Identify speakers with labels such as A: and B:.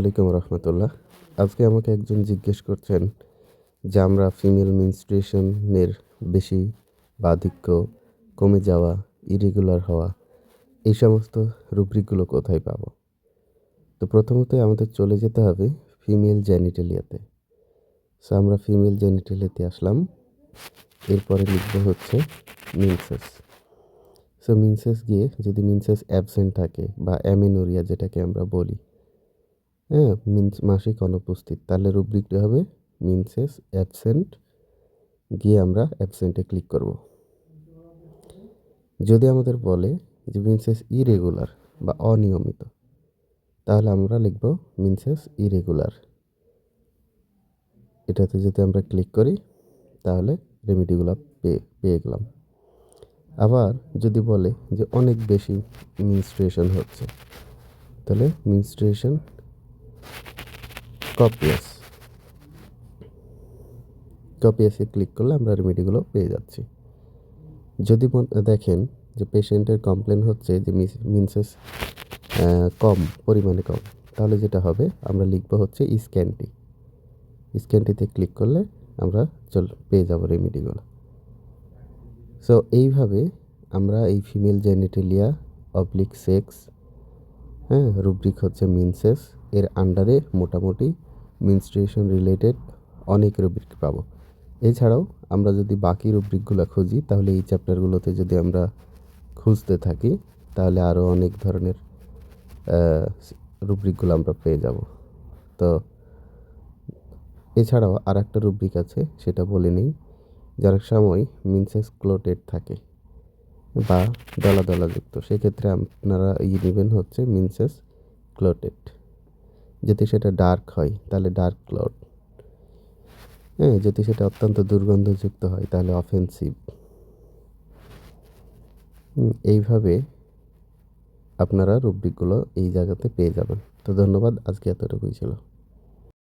A: আলাইকুম রহমতুল্লাহ। আজকে আমাকে একজন জিজ্ঞেস করছেন যে আমরা ফিমেল মেনস্ট্রুয়েশনের বেশি বা আধিক্য, কমে যাওয়া, ইরেগুলার হওয়া এই সমস্ত রুব্রিকগুলো কোথায় পাবো। তো প্রথমত আমাদের চলে যেতে হবে ফিমেল জেনিটালিয়াতে। সো আমরা ফিমেল জেনিটালিয়াতে আসলাম। এরপরে লিখবো হচ্ছে মিনসেস। সো মিনসেস গিয়ে যদি মিনসেস অ্যাবসেন্ট থাকে বা অ্যামেনোরিয়া যেটাকে আমরা বলি, হ্যাঁ, মাসিক অনুপস্থিত, তাহলে রুব্রিকটা হবে মিনসেস অ্যাবসেন্ট। গিয়ে আমরা অ্যাবসেন্টে ক্লিক করব। যদি আমাদের বলে যে মিনসেস ইরেগুলার বা অনিয়মিত, তাহলে আমরা লিখব মিনসেস ইরেগুলার। এটাতে যদি আমরা ক্লিক করি তাহলে রেমেডিগুলো পেয়ে গেলাম। আবার যদি বলে যে অনেক বেশি মিনস্ট্রুয়েশন হচ্ছে, তাহলে মিনস্ট্রুয়েশন কপিয়াসে ক্লিক করলে আমরা রেমেডিগুলো পেয়ে যাচ্ছি। যদি দেখেন যে পেশেন্টের কমপ্লেন হচ্ছে যে মিনসেস কম, পরিমাণে কম, তাহলে যেটা হবে আমরা লিখবো হচ্ছে স্ক্যানটিতে ক্লিক করলে আমরা পেয়ে যাব রেমেডিগুলো। সো এইভাবে আমরা এই ফিমেল জেনিটালিয়া অবলিক সেক্স, হ্যাঁ, রুব্রিক হচ্ছে মিনসেস, এর আন্ডারে মোটামুটি মেনস্ট্রুয়েশন রিলেটেড অনেক রুব্রিক পাবো। এছাড়াও আমরা যদি বাকি রুব্রিকগুলো খুঁজি, তাহলে এই চ্যাপ্টারগুলোতে যদি আমরা খুঁজতে থাকি তাহলে আরও অনেক ধরনের রুব্রিকগুলো আমরা পেয়ে যাব। তো এছাড়াও আর একটা রুব্রিক আছে, সেটা বলে নিই। যার সময় মিনসেস ক্লোটেড থাকে বা দলা দলাযুক্ত, সেক্ষেত্রে আপনারা নেবেন হচ্ছে মিনসেস ক্লোটেড। যদি সেটা ডার্ক হয় তাহলে ডার্ক ক্লট, হ্যাঁ, যদি সেটা অত্যন্ত দুর্গন্ধযুক্ত হয় তাহলে অফেন্সিভ। এইভাবে আপনারা রুব্রিকগুলো এই জায়গাতে পেয়ে যাবেন। তো ধন্যবাদ, আজকে এতটুকুই ছিল।